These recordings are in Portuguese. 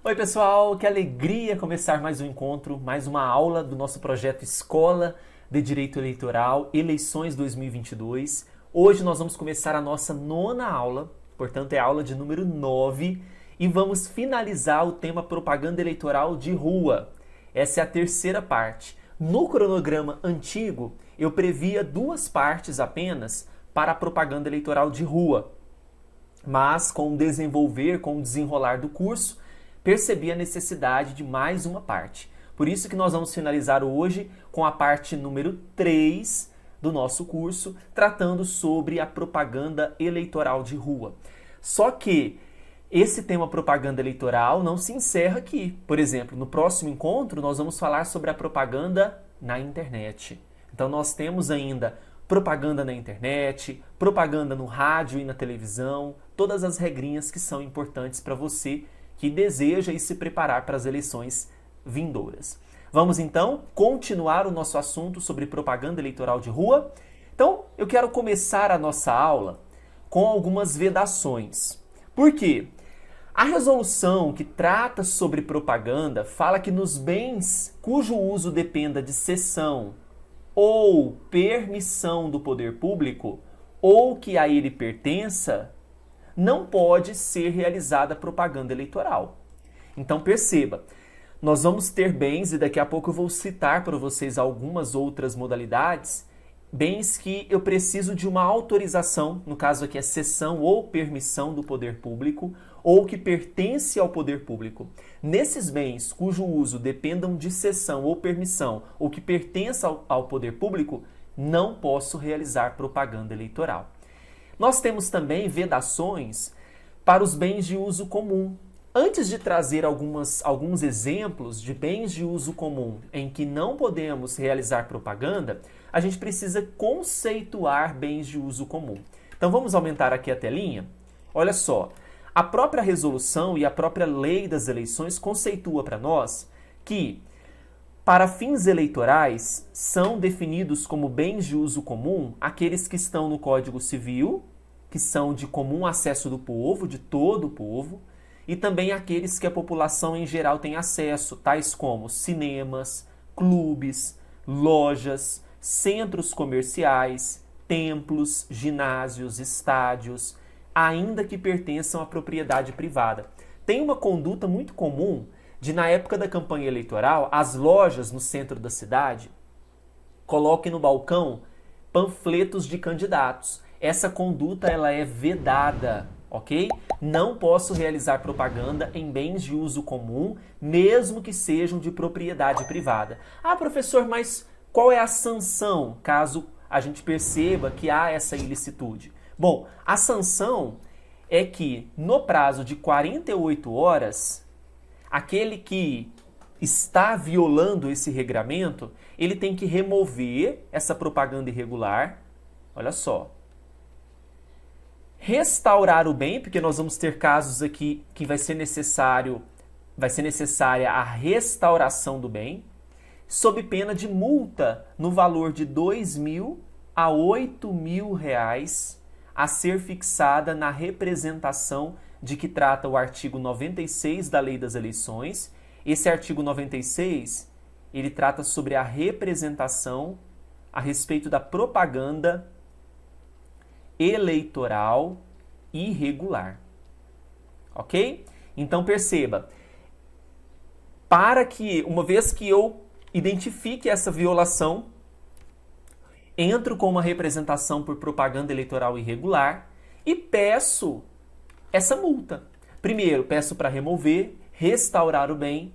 Oi pessoal, que alegria começar mais um encontro, mais uma aula do nosso projeto Escola de Direito Eleitoral, Eleições 2022. Hoje nós vamos começar a nossa nona aula, portanto é a aula de número 9, e vamos finalizar o tema propaganda eleitoral de rua. Essa é a terceira parte. No cronograma antigo, eu previa duas partes apenas para a propaganda eleitoral de rua, mas com o desenvolver, com o desenrolar do curso, percebi a necessidade de mais uma parte. Por isso que nós vamos finalizar hoje com a parte número 3 do nosso curso, tratando sobre a propaganda eleitoral de rua. Só que esse tema propaganda eleitoral não se encerra aqui. Por exemplo, no próximo encontro nós vamos falar sobre a propaganda na internet. Então nós temos ainda propaganda na internet, propaganda no rádio e na televisão, todas as regrinhas que são importantes para você que deseja e se preparar para as eleições vindouras. Vamos então continuar o nosso assunto sobre propaganda eleitoral de rua. Então, eu quero começar a nossa aula com algumas vedações. Por quê? A resolução que trata sobre propaganda fala que nos bens cujo uso dependa de cessão ou permissão do poder público ou que a ele pertença, não pode ser realizada propaganda eleitoral. Então perceba, nós vamos ter bens, e daqui a pouco eu vou citar para vocês algumas outras modalidades, bens que eu preciso de uma autorização, no caso aqui é cessão ou permissão do poder público, ou que pertence ao poder público. Nesses bens cujo uso dependam de cessão ou permissão, ou que pertença ao poder público, não posso realizar propaganda eleitoral. Nós temos também vedações para os bens de uso comum. Antes de trazer alguns exemplos de bens de uso comum em que não podemos realizar propaganda, a gente precisa conceituar bens de uso comum. Então vamos aumentar aqui a telinha? Olha só, a própria resolução e a própria lei das eleições conceitua para nós que para fins eleitorais, são definidos como bens de uso comum aqueles que estão no Código Civil, que são de comum acesso do povo, de todo o povo, e também aqueles que a população em geral tem acesso, tais como cinemas, clubes, lojas, centros comerciais, templos, ginásios, estádios, ainda que pertençam à propriedade privada. Tem uma conduta muito comum de, na época da campanha eleitoral, as lojas no centro da cidade coloquem no balcão panfletos de candidatos. Essa conduta ela é vedada, ok? Não posso realizar propaganda em bens de uso comum, mesmo que sejam de propriedade privada. Ah, professor, mas qual é a sanção caso a gente perceba que há essa ilicitude? Bom, a sanção é que no prazo de 48 horas... aquele que está violando esse regramento, ele tem que remover essa propaganda irregular. Olha só. Restaurar o bem, porque nós vamos ter casos aqui que vai ser necessária a restauração do bem, sob pena de multa no valor de R$2.000 a R$8.000 a ser fixada na representação de que trata o artigo 96 da Lei das Eleições. Esse artigo 96, ele trata sobre a representação a respeito da propaganda eleitoral irregular. Ok? Então perceba, uma vez que eu identifique essa violação, entro com uma representação por propaganda eleitoral irregular e peço essa multa. Primeiro, peço para remover, restaurar o bem.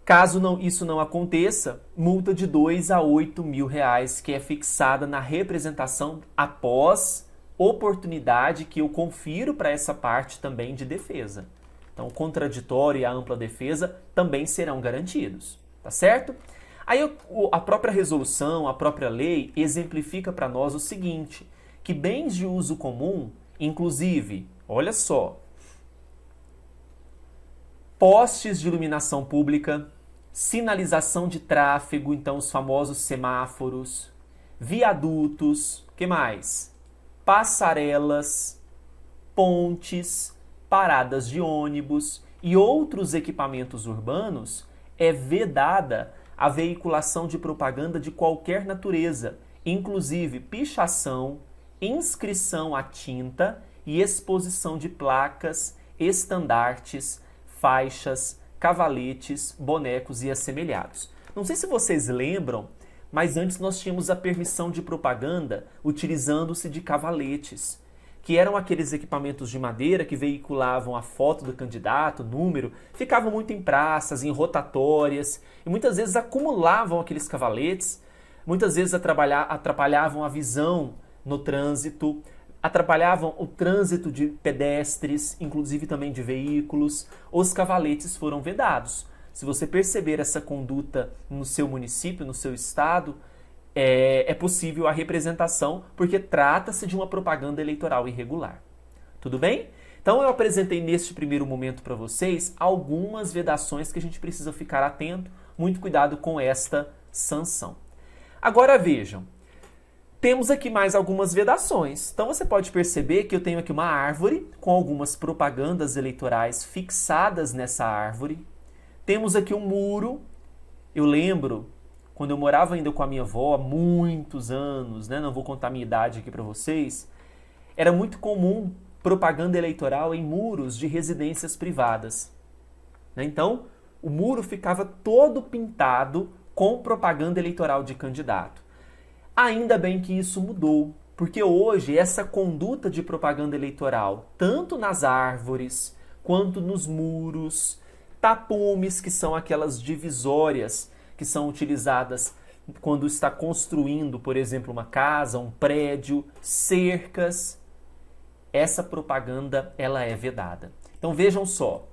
Caso isso não aconteça, multa de R$2.000 a R$8.000, que é fixada na representação após oportunidade que eu confiro para essa parte também de defesa. Então, o contraditório e a ampla defesa também serão garantidos, tá certo? Aí a própria resolução, a própria lei exemplifica para nós o seguinte, que bens de uso comum, inclusive, olha só, postes de iluminação pública, sinalização de tráfego, então os famosos semáforos, viadutos, que mais? Passarelas, pontes, paradas de ônibus e outros equipamentos urbanos, é vedada a veiculação de propaganda de qualquer natureza, inclusive pichação, inscrição à tinta e exposição de placas, estandartes, faixas, cavaletes, bonecos e assemelhados. Não sei se vocês lembram, mas antes nós tínhamos a permissão de propaganda utilizando-se de cavaletes, que eram aqueles equipamentos de madeira que veiculavam a foto do candidato, número, ficavam muito em praças, em rotatórias, e muitas vezes acumulavam aqueles cavaletes, muitas vezes atrapalhavam a visão no trânsito, atrapalhavam o trânsito de pedestres, inclusive também de veículos. Os cavaletes foram vedados. Se você perceber essa conduta no seu município, no seu estado, é possível a representação, porque trata-se de uma propaganda eleitoral irregular. Tudo bem? Então eu apresentei neste primeiro momento para vocês algumas vedações que a gente precisa ficar atento, muito cuidado com esta sanção. Agora vejam, temos aqui mais algumas vedações. Então você pode perceber que eu tenho aqui uma árvore com algumas propagandas eleitorais fixadas nessa árvore. Temos aqui um muro. Eu lembro, quando eu morava ainda com a minha avó, há muitos anos, né? Não vou contar a minha idade aqui para vocês, era muito comum propaganda eleitoral em muros de residências privadas. Então, o muro ficava todo pintado com propaganda eleitoral de candidato. Ainda bem que isso mudou, porque hoje essa conduta de propaganda eleitoral, tanto nas árvores quanto nos muros, tapumes, que são aquelas divisórias que são utilizadas quando está construindo, por exemplo, uma casa, um prédio, cercas, essa propaganda ela é vedada. Então vejam só,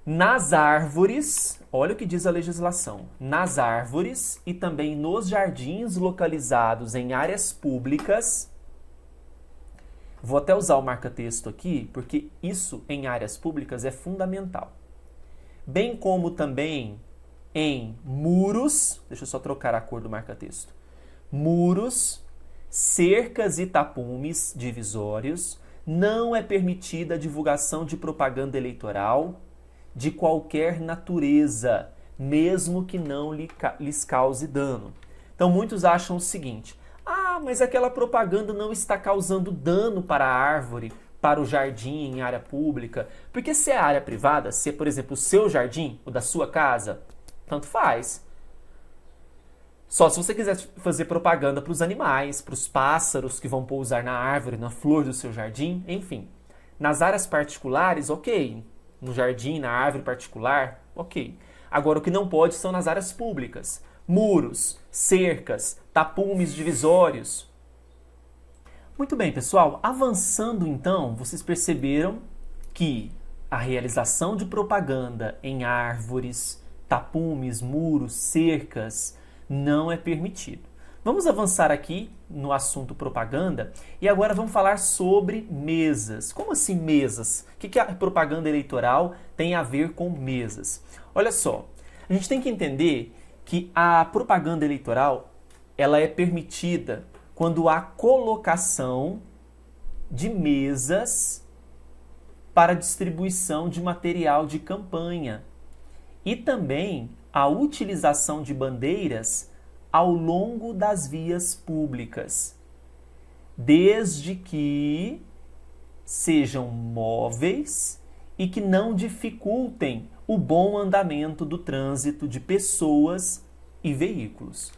nas árvores, olha o que diz a legislação, nas árvores e também nos jardins localizados em áreas públicas, vou até usar o marca-texto aqui, porque isso em áreas públicas é fundamental, bem como também em muros, deixa eu só trocar a cor do marca-texto, muros, cercas e tapumes divisórios, não é permitida a divulgação de propaganda eleitoral de qualquer natureza, mesmo que não lhes cause dano. Então muitos acham o seguinte, mas aquela propaganda não está causando dano para a árvore, para o jardim em área pública, porque se é área privada, se é, por exemplo, o seu jardim, o da sua casa, tanto faz. Só se você quiser fazer propaganda para os animais, para os pássaros que vão pousar na árvore, na flor do seu jardim, enfim. Nas áreas particulares, ok. No jardim, na árvore particular, ok. Agora, o que não pode são nas áreas públicas. Muros, cercas, tapumes divisórios. Muito bem, pessoal. Avançando, então, vocês perceberam que a realização de propaganda em árvores, tapumes, muros, cercas, não é permitido. Vamos avançar aqui no assunto propaganda e agora vamos falar sobre mesas. Como assim mesas? O que a propaganda eleitoral tem a ver com mesas? Olha só, a gente tem que entender que a propaganda eleitoral ela é permitida quando há colocação de mesas para distribuição de material de campanha e também a utilização de bandeiras ao longo das vias públicas, desde que sejam móveis e que não dificultem o bom andamento do trânsito de pessoas e veículos.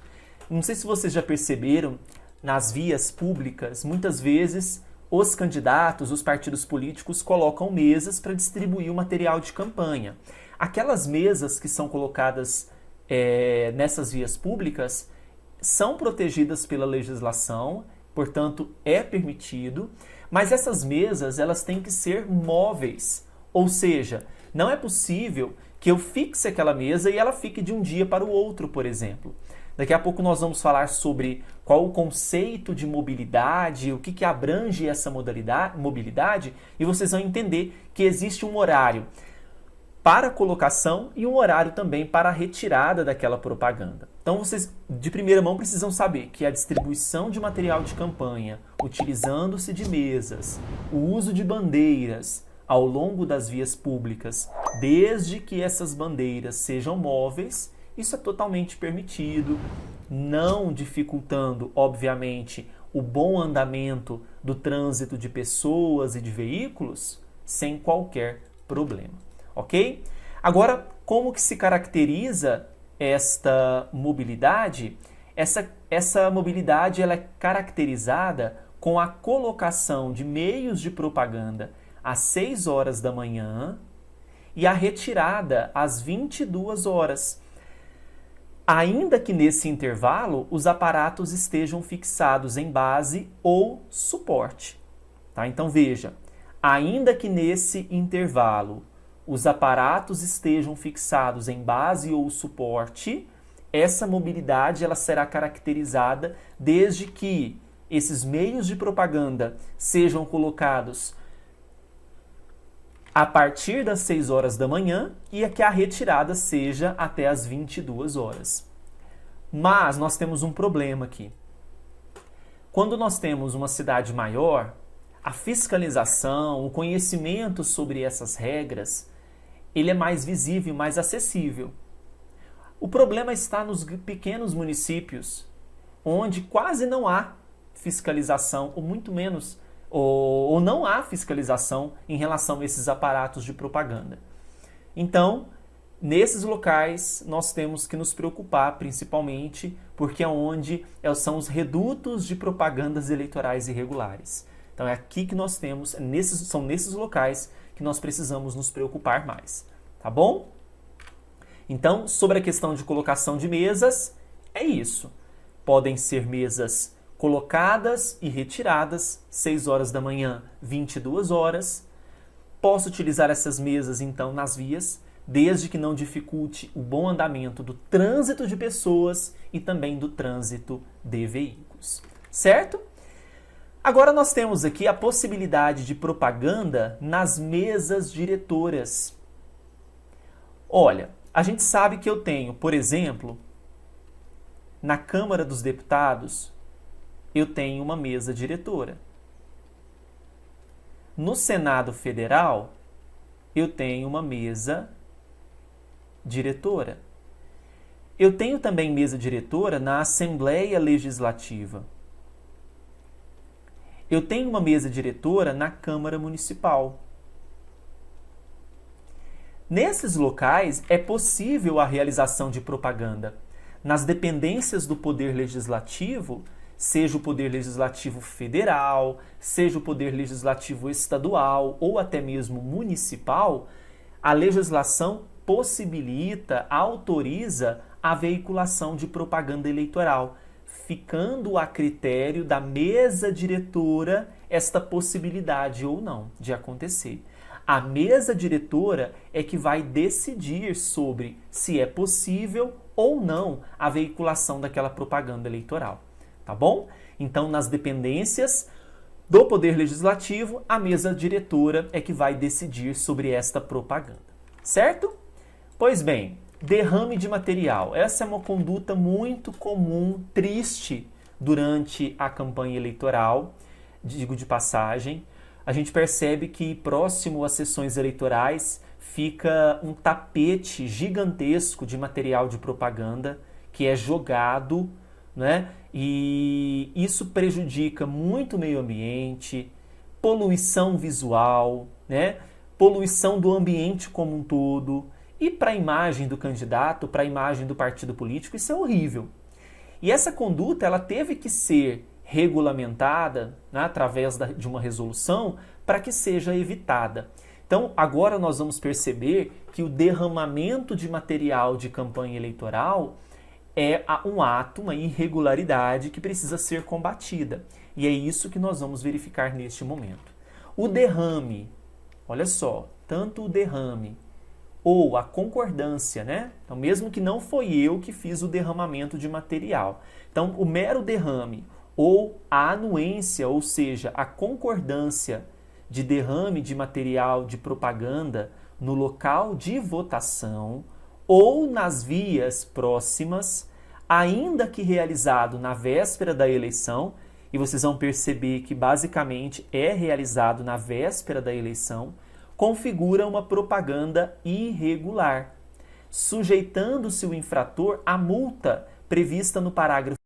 Não sei se vocês já perceberam, nas vias públicas, muitas vezes os candidatos, os partidos políticos colocam mesas para distribuir o material de campanha. Aquelas mesas que são colocadas nessas vias públicas são protegidas pela legislação, portanto é permitido, mas essas mesas elas têm que ser móveis, ou seja, não é possível que eu fixe aquela mesa e ela fique de um dia para o outro, por exemplo. Daqui a pouco nós vamos falar sobre qual o conceito de mobilidade, o que abrange essa mobilidade, e vocês vão entender que existe um horário para colocação e um horário também para a retirada daquela propaganda. Então vocês, de primeira mão, precisam saber que a distribuição de material de campanha, utilizando-se de mesas, o uso de bandeiras, ao longo das vias públicas, desde que essas bandeiras sejam móveis, isso é totalmente permitido, não dificultando, obviamente, o bom andamento do trânsito de pessoas e de veículos, sem qualquer problema, ok? Agora, como que se caracteriza esta mobilidade? Essa mobilidade ela é caracterizada com a colocação de meios de propaganda às 6 horas da manhã e a retirada às 22 horas. Ainda que nesse intervalo os aparatos estejam fixados em base ou suporte. Tá? Então veja, ainda que nesse intervalo os aparatos estejam fixados em base ou suporte, essa mobilidade ela será caracterizada desde que esses meios de propaganda sejam colocados a partir das 6 horas da manhã e que a retirada seja até as 22 horas. Mas nós temos um problema aqui. Quando nós temos uma cidade maior, a fiscalização, o conhecimento sobre essas regras, ele é mais visível, mais acessível. O problema está nos pequenos municípios, onde quase não há fiscalização, ou muito menos, ou não há fiscalização em relação a esses aparatos de propaganda. Então, nesses locais, nós temos que nos preocupar, principalmente, porque é onde são os redutos de propagandas eleitorais irregulares. Então, é aqui que nós temos, são nesses locais que nós precisamos nos preocupar mais, tá bom? Então, sobre a questão de colocação de mesas, é isso. Podem ser mesas colocadas e retiradas, 6 horas da manhã, 22 horas. Posso utilizar essas mesas, então, nas vias, desde que não dificulte o bom andamento do trânsito de pessoas e também do trânsito de veículos. Certo? Agora nós temos aqui a possibilidade de propaganda nas mesas diretoras. Olha, a gente sabe que eu tenho, por exemplo, na Câmara dos Deputados, eu tenho uma mesa diretora. No Senado Federal, eu tenho uma mesa diretora. Eu tenho também mesa diretora na Assembleia Legislativa. Eu tenho uma mesa diretora na Câmara Municipal. Nesses locais é possível a realização de propaganda. Nas dependências do Poder Legislativo, seja o Poder Legislativo Federal, seja o Poder Legislativo Estadual ou até mesmo municipal, a legislação possibilita, autoriza a veiculação de propaganda eleitoral, ficando a critério da mesa diretora esta possibilidade ou não de acontecer. A mesa diretora é que vai decidir sobre se é possível ou não a veiculação daquela propaganda eleitoral. Tá bom? Então, nas dependências do Poder Legislativo, a mesa diretora é que vai decidir sobre esta propaganda. Certo? Pois bem, derrame de material. Essa é uma conduta muito comum, triste, durante a campanha eleitoral, digo de passagem. A gente percebe que próximo às sessões eleitorais fica um tapete gigantesco de material de propaganda que é jogado, né? E isso prejudica muito o meio ambiente, poluição visual, né? Poluição do ambiente como um todo. E para a imagem do candidato, para a imagem do partido político, isso é horrível. E essa conduta ela teve que ser regulamentada, né, através de uma resolução para que seja evitada. Então, agora nós vamos perceber que o derramamento de material de campanha eleitoral é um ato, uma irregularidade que precisa ser combatida. E é isso que nós vamos verificar neste momento. O derrame, olha só, tanto o derrame ou a concordância, né? Então, mesmo que não foi eu que fiz o derramamento de material. Então, o mero derrame ou a anuência, ou seja, a concordância de derrame de material de propaganda no local de votação ou nas vias próximas, ainda que realizado na véspera da eleição, e vocês vão perceber que basicamente é realizado na véspera da eleição, configura uma propaganda irregular, sujeitando-se o infrator à multa prevista no parágrafo